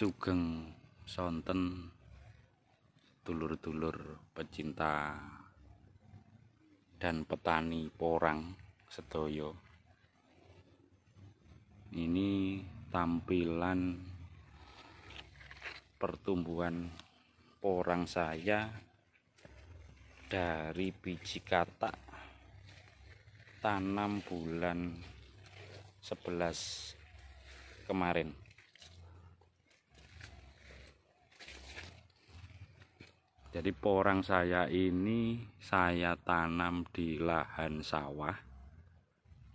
Sugeng sonten dulur-dulur pecinta dan petani porang sedaya. Ini tampilan pertumbuhan porang saya dari biji katak tanam bulan 11 kemarin. Jadi porang saya ini saya tanam di lahan sawah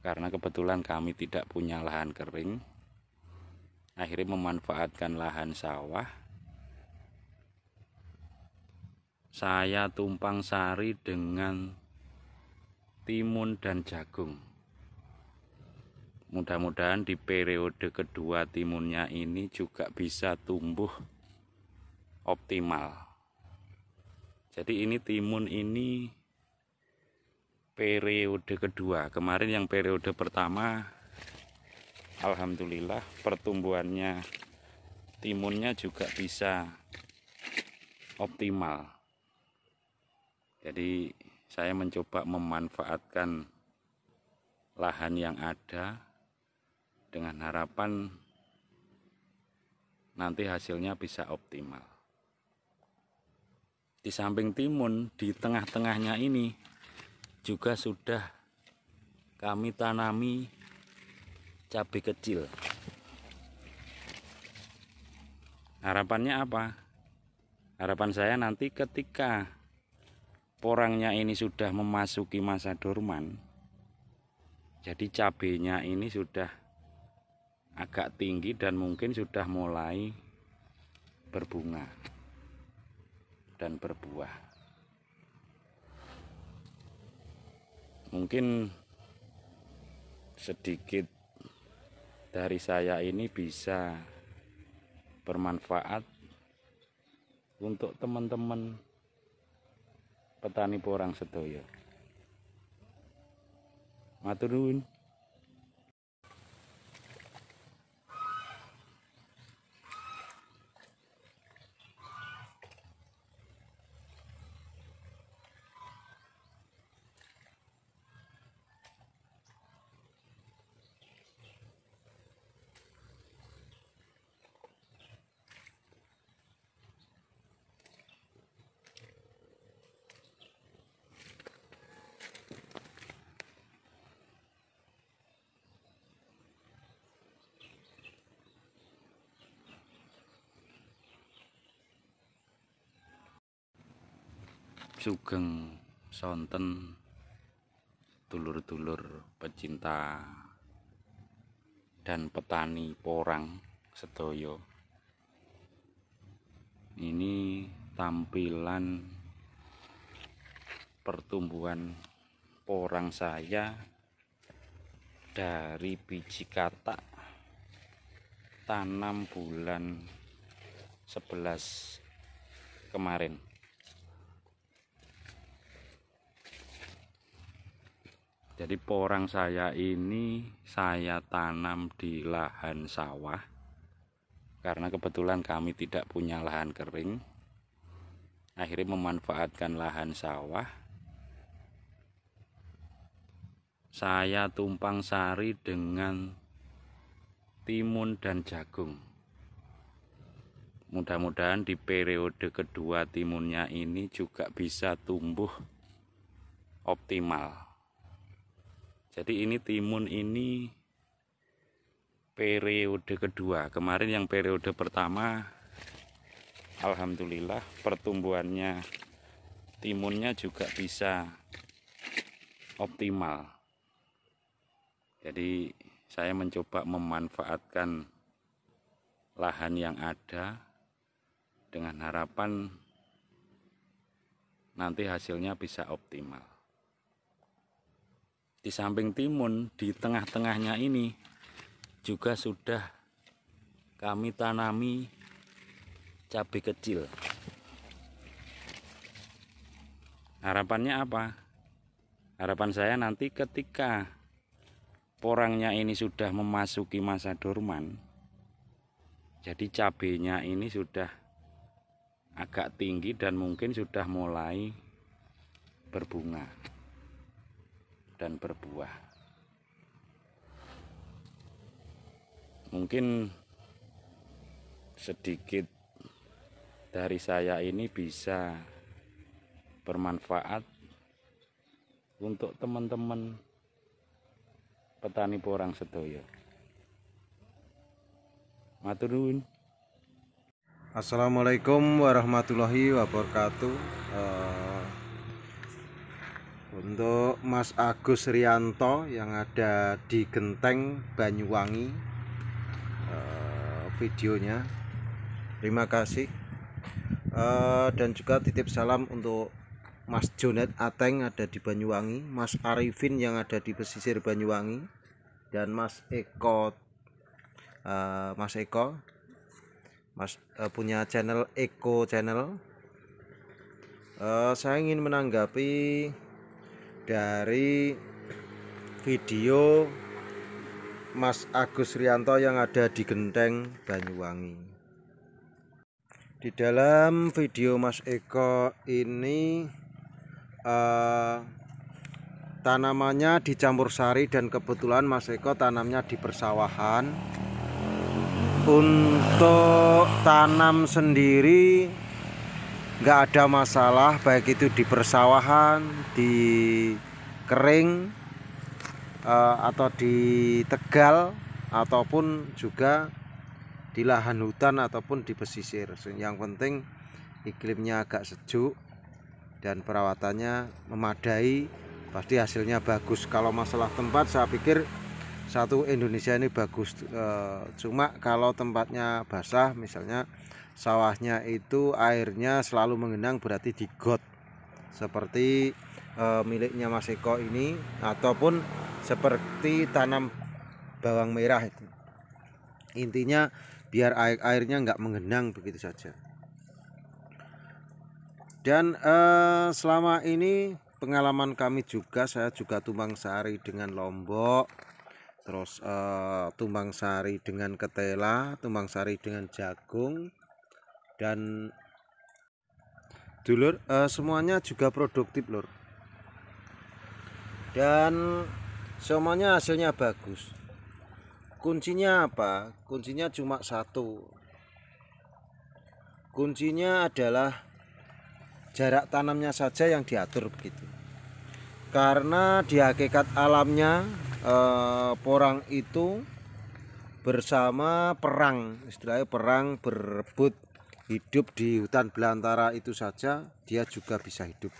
karena kebetulan kami tidak punya lahan kering. Akhirnya memanfaatkan lahan sawah. Saya tumpang sari dengan timun dan jagung. Mudah-mudahan di periode kedua timunnya ini juga bisa tumbuh optimal. Jadi ini timun ini periode kedua. Kemarin yang periode pertama, alhamdulillah pertumbuhannya timunnya juga bisa optimal. Jadi saya mencoba memanfaatkan lahan yang ada dengan harapan nanti hasilnya bisa optimal. Di samping timun, di tengah-tengahnya ini juga sudah kami tanami cabai kecil. Harapannya apa? Harapan saya nanti ketika porangnya ini sudah memasuki masa dorman, jadi cabainya ini sudah agak tinggi dan mungkin sudah mulai berbunga dan berbuah. Mungkin sedikit dari saya ini bisa bermanfaat untuk teman-teman petani porang sedaya. Matur nuwun. Sugeng sonten dulur-dulur pecinta dan petani porang sedaya. Ini tampilan pertumbuhan porang saya dari biji katak tanam bulan 11 kemarin. Jadi porang saya ini saya tanam di lahan sawah karena kebetulan kami tidak punya lahan kering. Akhirnya memanfaatkan lahan sawah. Saya tumpang sari dengan timun dan jagung. Mudah-mudahan di periode kedua timunnya ini juga bisa tumbuh optimal. Jadi ini timun ini periode kedua. Kemarin yang periode pertama, alhamdulillah pertumbuhannya timunnya juga bisa optimal. Jadi saya mencoba memanfaatkan lahan yang ada dengan harapan nanti hasilnya bisa optimal. Di samping timun, di tengah-tengahnya ini juga sudah kami tanami cabai kecil. Harapannya apa? Harapan saya nanti ketika porangnya ini sudah memasuki masa dorman, Jadi cabenya ini sudah agak tinggi dan mungkin sudah mulai berbunga dan berbuah. Mungkin sedikit dari saya ini bisa bermanfaat untuk teman-teman petani porang sedoyo. Matur nuwun. Assalamualaikum warahmatullahi wabarakatuh. Untuk Mas Agus Rianto yang ada di Genteng Banyuwangi, videonya terima kasih. Dan juga titip salam untuk Mas Jonet Ateng ada di Banyuwangi, Mas Arifin yang ada di pesisir Banyuwangi, dan Mas Eko punya channel Eko Channel. Saya ingin menanggapi dari video Mas Agus Rianto yang ada di Genteng Banyuwangi. Di dalam video Mas Eko ini tanamannya dicampur sari, dan kebetulan Mas Eko tanamnya di persawahan. Untuk tanam sendiri nggak ada masalah, baik itu di persawahan, di kering, atau di tegal, ataupun juga di lahan hutan ataupun di pesisir. Yang penting iklimnya agak sejuk dan perawatannya memadai, pasti hasilnya bagus. Kalau masalah tempat, saya pikir satu Indonesia ini bagus. Cuma kalau tempatnya basah, misalnya sawahnya itu airnya selalu mengenang, berarti di got seperti miliknya Mas Eko ini, ataupun seperti tanam bawang merah itu. Intinya biar airnya nggak mengenang begitu saja. Dan selama ini pengalaman kami juga, saya juga tumbang sari dengan lombok, terus tumbang sari dengan ketela, tumbang sari dengan jagung, dan dulur semuanya juga produktif lur, dan semuanya hasilnya bagus. Kuncinya apa? Kuncinya cuma satu. Kuncinya adalah jarak tanamnya saja yang diatur begitu. Karena di hakikat alamnya porang itu bersama perang, istilahnya perang, berebut hidup di hutan belantara itu saja, dia juga bisa hidup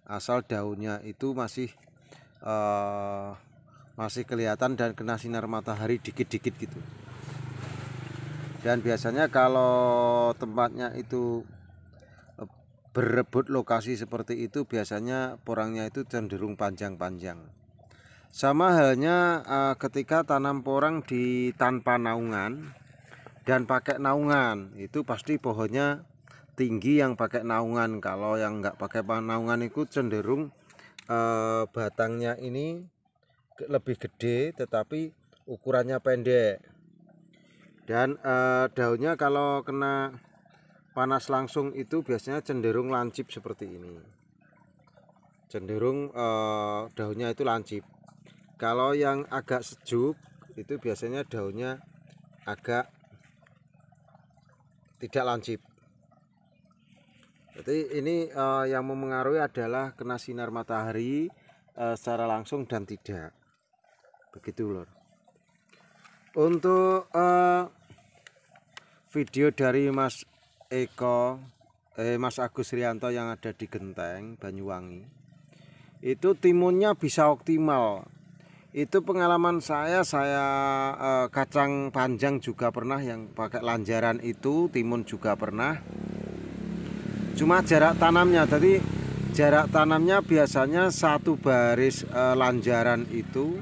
asal daunnya itu masih kelihatan dan kena sinar matahari dikit-dikit gitu. Dan biasanya kalau tempatnya itu berebut lokasi seperti itu, biasanya porangnya itu cenderung panjang-panjang. Sama halnya ketika tanam porang di tanpa naungan dan pakai naungan, itu pasti pohonnya tinggi yang pakai naungan. Kalau yang nggak pakai naungan itu cenderung batangnya ini lebih gede tetapi ukurannya pendek, dan daunnya kalau kena panas langsung itu biasanya cenderung lancip seperti ini, cenderung daunnya itu lancip. Kalau yang agak sejuk itu biasanya daunnya agak tidak lancip. Jadi ini yang memengaruhi adalah kena sinar matahari secara langsung dan tidak. Begitu lor. Untuk video dari Mas Mas Agus Rianto yang ada di Genteng Banyuwangi, itu timunnya bisa optimal. Itu pengalaman saya kacang panjang juga pernah yang pakai lanjaran, itu timun juga pernah. Cuma jarak tanamnya, tadi jarak tanamnya biasanya satu baris lanjaran itu,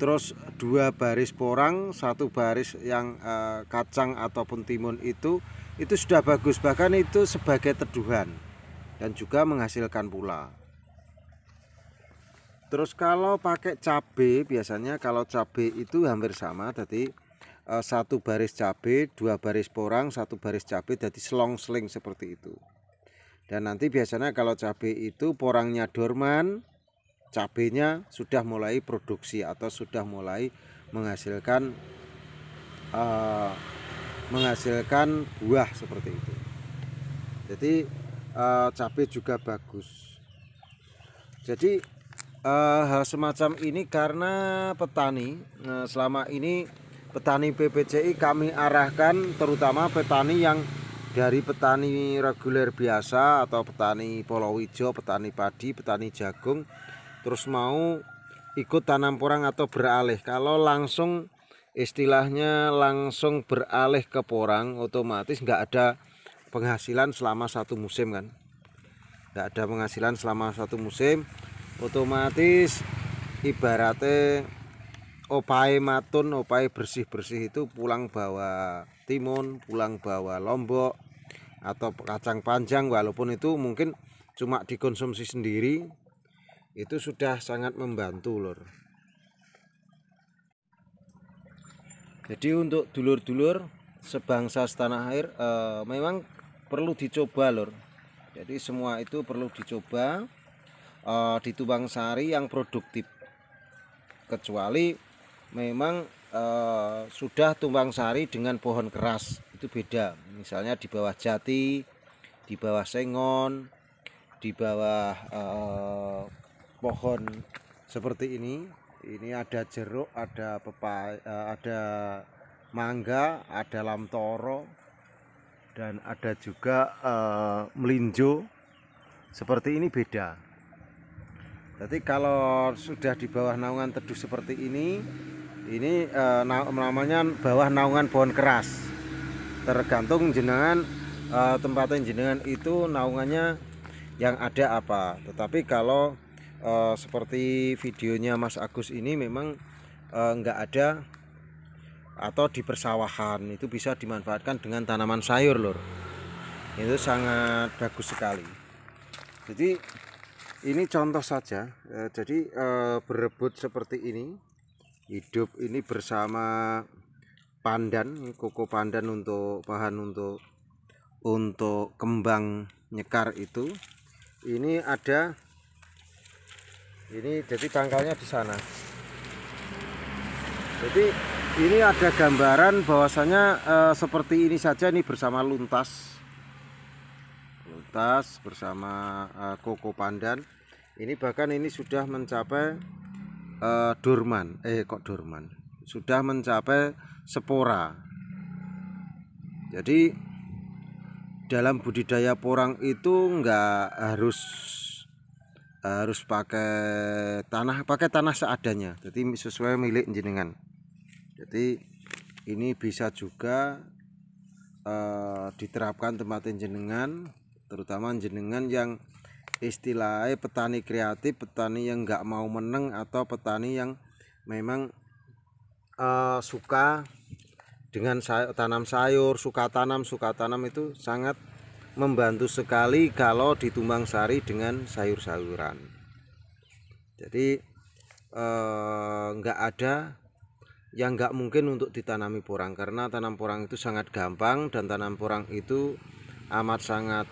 terus 2 baris porang, 1 baris yang kacang ataupun timun itu sudah bagus. Bahkan itu sebagai teduhan dan juga menghasilkan pula. Terus kalau pakai cabai, biasanya kalau cabai itu hampir sama. Jadi satu baris cabai, dua baris porang, satu baris cabai, jadi selongsling seperti itu. Dan nanti biasanya kalau cabai itu porangnya dorman, cabainya sudah mulai produksi atau sudah mulai menghasilkan buah seperti itu. Jadi cabai juga bagus. Jadi hal semacam ini karena petani selama ini petani PPCI kami arahkan, terutama petani yang dari petani reguler biasa atau petani palawija, petani padi, petani jagung, terus mau ikut tanam porang atau beralih. Kalau langsung istilahnya langsung beralih ke porang, otomatis nggak ada penghasilan selama satu musim kan. Nggak ada penghasilan selama satu musim, otomatis ibaratnya opai matun, opai bersih-bersih itu pulang bawa timun, pulang bawa lombok atau kacang panjang, walaupun itu mungkin cuma dikonsumsi sendiri, itu sudah sangat membantu lur. Jadi untuk dulur-dulur sebangsa setanah air memang perlu dicoba lur. Jadi semua itu perlu dicoba di Tumbang Sari yang produktif, kecuali memang sudah tumbang sari dengan pohon keras itu beda. Misalnya di bawah jati, di bawah sengon, di bawah pohon seperti ini ada jeruk, ada pepaya, ada mangga, ada lamtoro, dan ada juga melinjo. Seperti ini beda. Jadi kalau sudah di bawah naungan teduh seperti ini namanya bawah naungan pohon keras. Tergantung jenengan tempatnya jenengan itu naungannya yang ada apa. Tetapi kalau seperti videonya Mas Agus ini memang enggak ada atau di persawahan, itu bisa dimanfaatkan dengan tanaman sayur lur. Itu sangat bagus sekali. Jadi ini contoh saja. Jadi berebut seperti ini, hidup ini bersama pandan, koko pandan untuk bahan untuk kembang nyekar itu. Ini ada, ini jadi tangkalnya di sana. Jadi ini ada gambaran bahwasanya seperti ini saja, ini bersama luntas bersama koko pandan. Ini bahkan ini sudah mencapai dorman, sudah mencapai spora. Jadi dalam budidaya porang itu enggak harus pakai tanah seadanya. Jadi sesuai milik jenengan. Jadi ini bisa juga diterapkan tempat jenengan, terutama jenengan yang istilahnya petani kreatif, petani yang nggak mau meneng, atau petani yang memang suka dengan tanam sayur, suka tanam itu sangat membantu sekali kalau di Tumbang Sari dengan sayur-sayuran. Jadi nggak ada yang nggak mungkin untuk ditanami porang, karena tanam porang itu sangat gampang, dan tanam porang itu amat sangat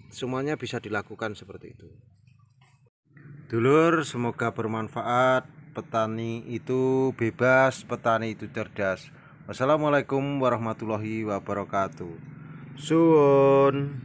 semuanya bisa dilakukan seperti itu. Dulur, semoga bermanfaat. Petani itu bebas, petani itu cerdas. Wassalamualaikum warahmatullahi wabarakatuh. Suwun.